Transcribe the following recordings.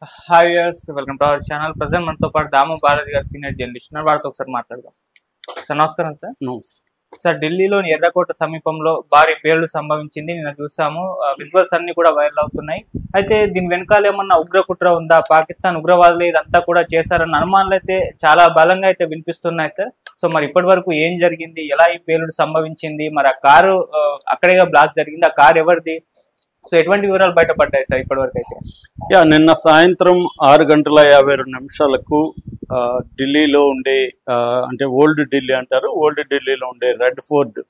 Hi viewers, welcome to our channel. Present మనతో పాటు దాము బాలాజీ గారు, సీనియర్ జర్నలిస్ట్ ఉన్నారు. వారితో ఒకసారి మాట్లాడదాం. సార్ నమస్కారం. సార్ ఢిల్లీలోని ఎర్రకోట సమీపంలో భారీ పేలుడు సంభవించింది. నిన్న చూసాము, విజువల్స్ అన్ని కూడా వైరల్ అవుతున్నాయి. అయితే దీని వెనకాల ఏమన్నా ఉగ్రకుట్ర ఉందా, పాకిస్తాన్ ఉగ్రవాదులు ఇదంతా కూడా చేశారన్న అనుమానాలు అయితే చాలా బలంగా అయితే వినిపిస్తున్నాయి సార్. సో మరి ఇప్పటి వరకు ఏం జరిగింది, ఎలా ఈ పేలుడు సంభవించింది, మరి ఆ కారు అక్కడే బ్లాస్ట్ జరిగింది, ఆ కారు ఎవరిది, సో ఎటువంటి వివరాలు బయటపడ్డాయి సార్ ఇప్పటి వరకు అయితే? నిన్న సాయంత్రం 6:52 ఢిల్లీలో ఉండే అంటే ఓల్డ్ ఢిల్లీ అంటారు, ఓల్డ్ ఢిల్లీలో ఉండే రెడ్ ఫోర్ట్,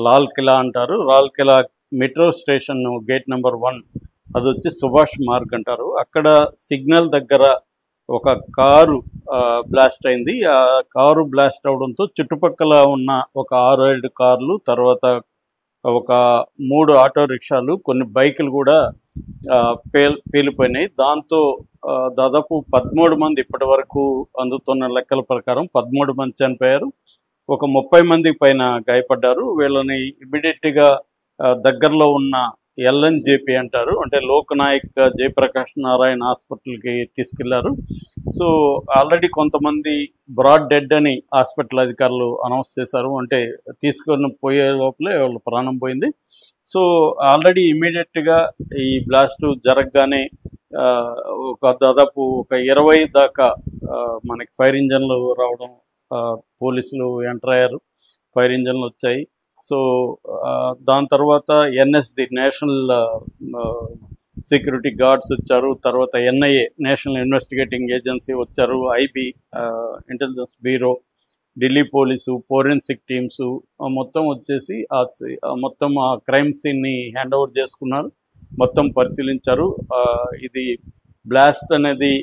లాల్ కిలా అంటారు, Lal Qila metro station gate number 1 అది వచ్చి సుభాష్ మార్గ్ అంటారు. అక్కడ సిగ్నల్ దగ్గర ఒక కారు బ్లాస్ట్ అయింది. ఆ కారు బ్లాస్ట్ అవడంతో చుట్టుపక్కల ఉన్న ఒక 6-7 కార్లు, తర్వాత ఒక 3 ఆటో రిక్షాలు, కొన్ని బైకులు కూడా పేలిపోయినాయి. దాంతో దాదాపు 13 మంది ఇప్పటి వరకు అందుతున్న లెక్కల ప్రకారం 13 మంది చనిపోయారు. ఒక 30 మందికి పైన గాయపడ్డారు. వీళ్ళని ఇమీడియట్గా దగ్గరలో ఉన్న ఎల్ఎన్జేపీ అంటారు, అంటే లోక్నాయక్ జయప్రకాష్ నారాయణ హాస్పిటల్కి తీసుకెళ్లారు. సో ఆల్రెడీ కొంతమంది బ్రాడ్ డెడ్ అని హాస్పిటల్ అధికారులు అనౌన్స్ చేశారు, అంటే తీసుకొని పోయే లోపలే వాళ్ళ ప్రాణం పోయింది. సో ఆల్రెడీ ఇమీడియట్గా ఈ బ్లాస్ట్ జరగగానే దాదాపు ఒక 20 దాకా మనకి ఫైర్ ఇంజన్లు రావడం, పోలీసులు ఎంటర్ అయ్యారు, ఫైర్ ఇంజన్లు వచ్చాయి. సో దాని తర్వాత ఎన్ఎస్డి నేషనల్ సెక్యూరిటీ గార్డ్స్ వచ్చారు, తర్వాత ఎన్ఐఏ నేషనల్ ఇన్వెస్టిగేటింగ్ ఏజెన్సీ వచ్చారు, IB intelligence bureau, Delhi police, forensic teams మొత్తం వచ్చేసి మొత్తం ఆ క్రైమ్ సీన్ని హ్యాండ్ ఓవర్ చేసుకున్నారు, మొత్తం పరిశీలించారు. ఇది బ్లాస్ట్ అనేది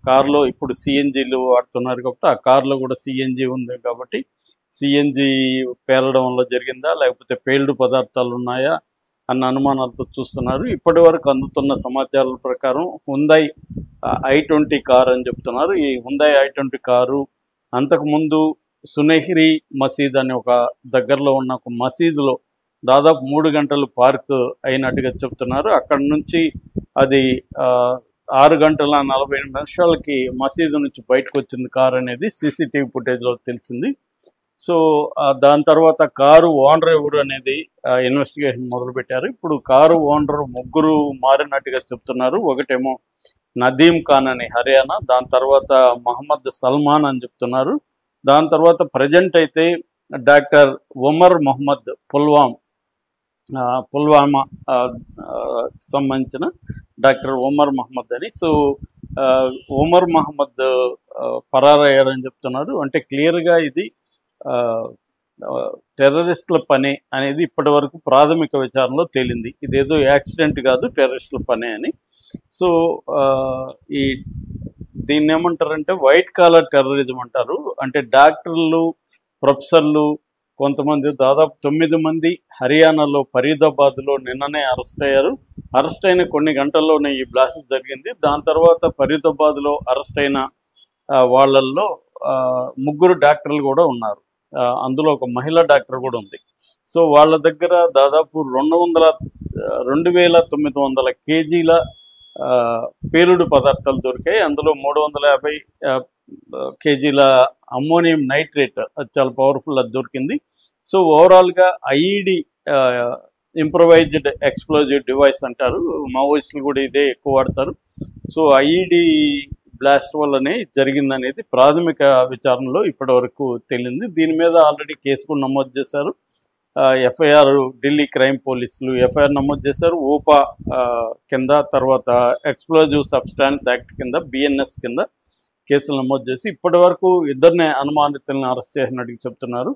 కార్లో ఇప్పుడు సిఎన్జీలు వాడుతున్నారు కాబట్టి ఆ కార్లో కూడా సిఎన్జీ ఉంది కాబట్టి సిఎన్జీ పేలడం వల్ల జరిగిందా, లేకపోతే పేలుడు పదార్థాలు ఉన్నాయా అన్న అనుమానాలతో చూస్తున్నారు. ఇప్పటి వరకు అందుతున్న సమాచారాల ప్రకారం హుందాయ్ i20 కారు అని చెప్తున్నారు. ఈ హుందాయ్ i20 కారు అంతకుముందు సునెహ్రీ మసీద్ అనే ఒక దగ్గరలో ఉన్న ఒక మసీదులో దాదాపు 3 గంటలు పార్క్ అయినట్టుగా చెప్తున్నారు. అక్కడ నుంచి అది 6:48 మసీదు నుంచి బయటకు వచ్చింది కారు అనేది సీసీటీవీ ఫుటేజ్లో తెలిసింది. సో దాని తర్వాత కారు ఓనర్ ఎవరు అనేది ఇన్వెస్టిగేషన్ మొదలుపెట్టారు. ఇప్పుడు కారు ఓనర్ 3 మారినట్టుగా చెప్తున్నారు. ఒకటేమో నదీం ఖాన్ అని హర్యానా, దాని తర్వాత మహమ్మద్ సల్మాన్ అని చెప్తున్నారు. దాని తర్వాత ప్రజెంట్ అయితే డాక్టర్ ఉమర్ మొహమ్మద్ పుల్వామా సంబంధించిన డాక్టర్ ఉమర్ మహమ్మద్ అని. సో ఉమర్ మహమ్మద్ పరారయ్యారని చెప్తున్నారు. అంటే క్లియర్గా ఇది టెర్రరిస్టుల పని అనేది ఇప్పటి వరకు ప్రాథమిక విచారణలో తేలింది. ఇదేదో యాక్సిడెంట్ కాదు, టెర్రరిస్టుల పని అని. సో దీన్ని ఏమంటారంటే వైట్ కాలర్ టెర్రరిజం అంటారు. అంటే డాక్టర్లు, ప్రొఫెసర్లు, కొంతమంది దాదాపు 9 మంది హర్యానాలో ఫరీదాబాద్లో నిన్ననే అరెస్ట్ అయ్యారు. అరెస్ట్ అయిన కొన్ని గంటల్లోనే ఈ బ్లాస్ట్ జరిగింది. దాని తర్వాత ఫరీదాబాద్లో అరెస్ట్ అయిన వాళ్ళల్లో 3 డాక్టర్లు కూడా ఉన్నారు, అందులో ఒక మహిళా డాక్టర్ కూడా ఉంది. సో వాళ్ళ దగ్గర దాదాపు 2,900 కేజీల పేలుడు పదార్థాలు దొరికాయి. అందులో 350 కేజీల అమ్మోనియం నైట్రేట్, అది చాలా పవర్ఫుల్, అది దొరికింది. సో ఓవరాల్గా ఐఈడి ఇంప్రొవైజ్డ్ ఎక్స్ప్లోజివ్ డివైస్ అంటారు, మావోయిస్టులు కూడా ఇదే ఎక్కువ వాడతారు. సో ఐఈడి బ్లాస్ట్ వల్లనే జరిగిందనేది ప్రాథమిక విచారణలో ఇప్పటి వరకు తేలింది. దీని మీద ఆల్రెడీ కేసు కూడా నమోదు చేశారు. ఎఫ్ఐఆర్ ఢిల్లీ క్రైమ్ పోలీసులు ఎఫ్ఐఆర్ నమోదు చేశారు. ఊపా కింద, తర్వాత ఎక్స్ప్లోజివ్ సబ్స్టాన్స్ యాక్ట్ కింద, బిఎన్ఎస్ కింద కేసులు నమోదు చేసి ఇప్పటి వరకు 2 అనుమానితులను అరెస్ట్ చేసినట్టుగా చెప్తున్నారు.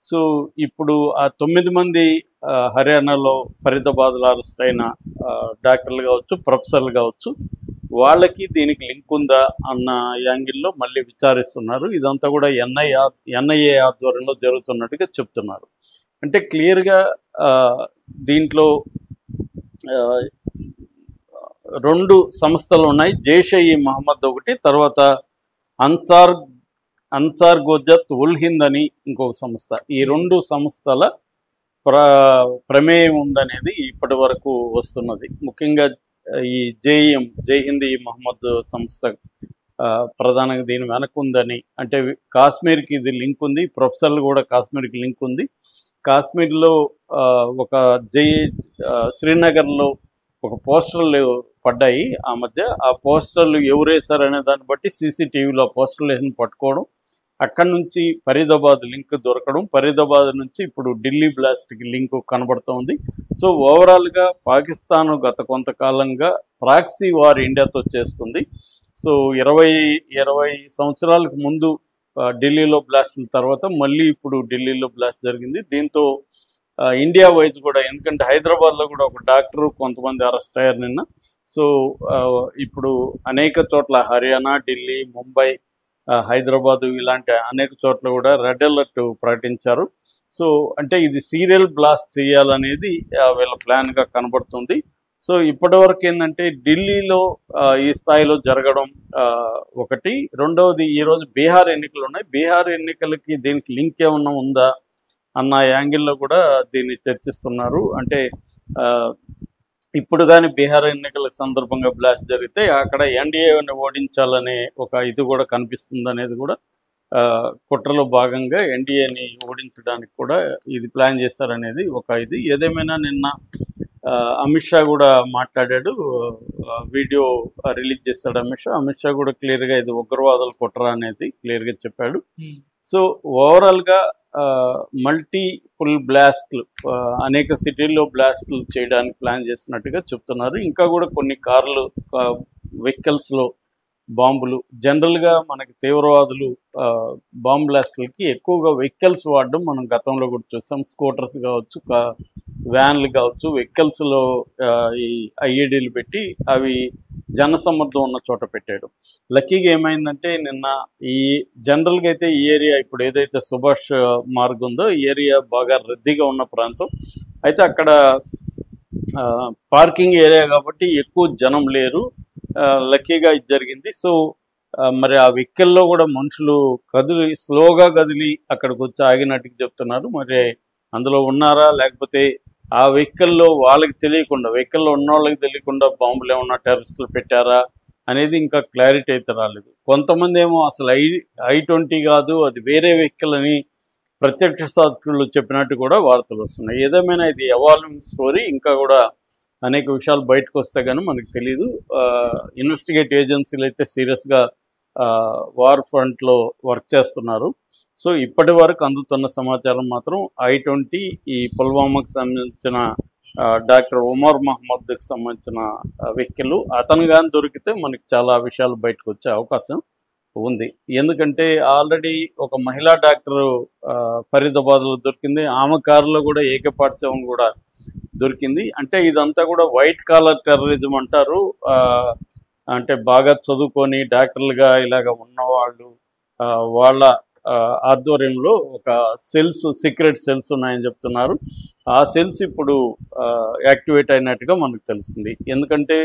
సో ఇప్పుడు ఆ 9 మంది హర్యానాలో ఫరీదాబాద్లో అరెస్ట్ అయిన డాక్టర్లు కావచ్చు, ప్రొఫెసర్లు కావచ్చు, వాళ్ళకి దీనికి లింక్ ఉందా అన్న యాంగిల్లో మళ్ళీ విచారిస్తున్నారు. ఇదంతా కూడా ఎన్ఐఏ ఆధ్వర్యంలో జరుగుతున్నట్టుగా చెప్తున్నారు. అంటే క్లియర్గా దీంట్లో 2 సంస్థలు ఉన్నాయి, జైష్-ఇ మహమ్మద్ ఒకటి, తర్వాత అన్సార్ గోజత్ ఉల్ హింద్ అని ఇంకొక సంస్థ. ఈ 2 సంస్థల ప్రమేయం ఉందనేది ఇప్పటి వరకు వస్తున్నది. ముఖ్యంగా ఈ జేఈఎం జై హింద్ ఈ మహమ్మద్ సంస్థ ప్రధానంగా దీని వెనక ఉందని, అంటే కాశ్మీర్కి ఇది లింక్ ఉంది, ప్రొఫెసర్లు కూడా కాశ్మీర్కి లింక్ ఉంది. కాశ్మీర్లో ఒక శ్రీనగర్లో ఒక పోస్టర్లు పడ్డాయి ఆ మధ్య. ఆ పోస్టర్లు ఎవరు వేశారనే దాన్ని బట్టి సీసీటీవీలో పోస్టర్లు వేసి పట్టుకోవడం, అక్కడి నుంచి ఫరీదాబాద్ లింక్ దొరకడం, ఫరీదాబాద్ నుంచి ఇప్పుడు ఢిల్లీ బ్లాస్ట్కి లింక్ కనబడుతోంది. సో ఓవరాల్గా పాకిస్తాన్ గత కొంతకాలంగా ప్రాక్సీ వార్ ఇండియాతో చేస్తుంది. సో 20 సంవత్సరాలకు ముందు ఢిల్లీలో బ్లాస్ట్ల తర్వాత మళ్ళీ ఇప్పుడు ఢిల్లీలో బ్లాస్ట్ జరిగింది. దీంతో ఇండియా వైజ్ కూడా, ఎందుకంటే హైదరాబాద్లో కూడా ఒక డాక్టరు కొంతమంది అరెస్ట్ అయ్యారు నిన్న. సో ఇప్పుడు అనేక చోట్ల హర్యానా, ఢిల్లీ, ముంబై, హైదరాబాదు ఇలాంటి అనేక చోట్ల కూడా రెడ్ అలర్ట్ ప్రకటించారు. సో అంటే ఇది సీరియల్ బ్లాస్ట్ చేయాలనేది వీళ్ళ ప్లాన్గా కనబడుతుంది. సో ఇప్పటివరకు ఏంటంటే ఢిల్లీలో ఈ స్థాయిలో జరగడం ఒకటి. రెండవది, ఈరోజు బీహార్ ఎన్నికలు ఉన్నాయి. బీహార్ ఎన్నికలకి దీనికి లింక్ ఏమన్నా ఉందా అన్న యాంగిల్లో కూడా దీన్ని చర్చిస్తున్నారు. అంటే ఇప్పుడు కానీ బీహార్ ఎన్నికల సందర్భంగా బ్లాస్ట్ జరిగితే అక్కడ ఎన్డీఏని ఓడించాలనే ఒక ఇది కూడా కనిపిస్తుంది అనేది కూడా కుట్రలో భాగంగా ఎన్డీఏని ఓడించడానికి కూడా ఇది ప్లాన్ చేశారనేది ఒక ఇది. ఏదేమైనా నిన్న అమిత్ షా కూడా మాట్లాడాడు, వీడియో రిలీజ్ చేశాడు అమిత్ షా కూడా క్లియర్గా ఇది ఉగ్రవాదుల కుట్ర అనేది క్లియర్గా చెప్పాడు. సో ఓవరాల్గా మల్టీపుల్ బ్లాస్ట్లు అనేక సిటీల్లో బ్లాస్ట్లు చేయడానికి ప్లాన్ చేసినట్టుగా చెప్తున్నారు. ఇంకా కూడా కొన్ని కార్లు, వెహికల్స్లో బాంబులు. జనరల్గా మనకి తీవ్రవాదులు బాంబ్ బ్లాస్ట్లకి ఎక్కువగా వెహికల్స్ వాడడం మనం గతంలో కూడా చూసాం. స్కూటర్స్ కావచ్చు, వ్యాన్లు కావచ్చు, వెహికల్స్లో ఈ ఐఈడీలు పెట్టి అవి జనసమ్మర్దం ఉన్న చోట పెట్టాడు. లక్కీగా ఏమైందంటే నిన్న ఈ జనరల్గా అయితే ఈ ఏరియా ఇప్పుడు ఏదైతే సుభాష్ మార్గ్ ఉందో ఈ ఏరియా బాగా రద్దీగా ఉన్న ప్రాంతం. అయితే అక్కడ పార్కింగ్ ఏరియా కాబట్టి ఎక్కువ జనం లేరు. లక్కీగా ఇది జరిగింది. సో మరి ఆ వెహికల్లో కూడా మనుషులు స్లోగా కదిలి అక్కడికి వచ్చి ఆగినట్టుగా చెప్తున్నారు. మరి అందులో ఉన్నారా లేకపోతే ఆ వెహికల్లో వాళ్ళకి తెలియకుండా, వెహికల్లో ఉన్న వాళ్ళకి తెలియకుండా బాంబులు ఏమన్నా టెర్రరిస్టులు పెట్టారా అనేది ఇంకా క్లారిటీ అయితే రాలేదు. కొంతమంది ఏమో అసలు I-20 కాదు, అది వేరే వెహికల్ అని ప్రత్యక్ష సాక్షులు చెప్పినట్టు కూడా వార్తలు వస్తున్నాయి. ఏదేమైనా ఇది ఎవాల్వింగ్ స్టోరీ. ఇంకా కూడా అనేక విషయాలు బయటకు వస్తే కానీ మనకు తెలీదు. ఇన్వెస్టిగేట్ ఏజెన్సీలు అయితే సీరియస్గా వార్ ఫ్రంట్లో వర్క్ చేస్తున్నారు. సో ఇప్పటి వరకు అందుతున్న సమాచారం మాత్రం I-20 ఈ పుల్వామాకు సంబంధించిన డాక్టర్ ఉమర్ మహమ్మద్కి సంబంధించిన వెహికల్. అతను కానీ దొరికితే మనకి చాలా విషయాలు బయటకు వచ్చే అవకాశం ఉంది. ఎందుకంటే ఆల్రెడీ ఒక మహిళా డాక్టరు ఫరీదాబాద్లో దొరికింది. ఆమె కారులో కూడా AK-47 కూడా దొరికింది. అంటే ఇదంతా కూడా వైట్ కాలర్ టెర్రరిజం అంటారు. అంటే బాగా చదువుకొని డాక్టర్లుగా ఇలాగ ఉన్నవాళ్ళు వాళ్ళ ఆధ్వర్యంలో ఒక సీక్రెట్ సెల్స్ ఉన్నాయని చెప్తున్నారు. ఆ సెల్స్ ఇప్పుడు యాక్టివేట్ అయినట్టుగా మనకు తెలిసింది. ఎందుకంటే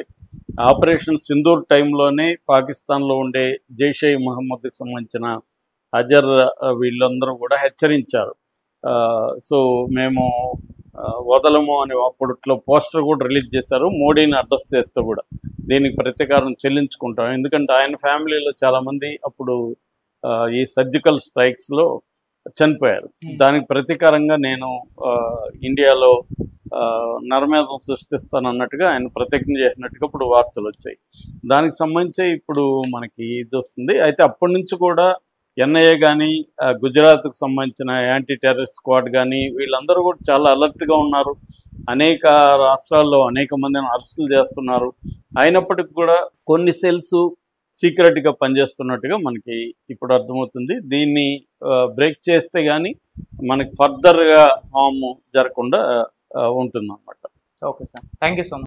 ఆపరేషన్ సింధూర్ టైంలోనే పాకిస్తాన్లో ఉండే జైషే మహమ్మద్కి సంబంధించిన అజర్ వీళ్ళందరూ కూడా హెచ్చరించారు. సో మేము వదలము అని అప్పట్లో పోస్టర్ కూడా రిలీజ్ చేశారు. మోడీని అడ్రస్ చేస్తూ కూడా దీనికి ప్రతీకారం చెల్లించుకుంటాం. ఎందుకంటే ఆయన ఫ్యామిలీలో చాలామంది అప్పుడు ఈ సర్జికల్ స్ట్రైక్స్లో చనిపోయారు. దానికి ప్రతీకారంగా నేను ఇండియాలో నరమేధం సృష్టిస్తాను అన్నట్టుగా ఆయన ప్రతిజ్ఞ చేసినట్టుగా ఇప్పుడు వార్తలు వచ్చాయి. దానికి సంబంధించి ఇప్పుడు మనకి ఇది వస్తుంది. అయితే అప్పటి నుంచి కూడా NIA కానీ గుజరాత్కు సంబంధించిన యాంటీ టెర్రరిస్ట్ స్క్వాడ్ కానీ వీళ్ళందరూ కూడా చాలా అలర్ట్గా ఉన్నారు. అనేక రాష్ట్రాల్లో అనేక మందిని అరెస్టులు చేస్తున్నారు. అయినప్పటికీ కూడా కొన్ని సెల్స్ సీక్రెట్గా పనిచేస్తున్నట్టుగా మనకి ఇప్పుడు అర్థమవుతుంది. దీన్ని బ్రేక్ చేస్తే కానీ మనకి ఫర్దర్గా హామ్ జరగకుండా ఉంటుందన్నమాట. Okay sir, thank you so much.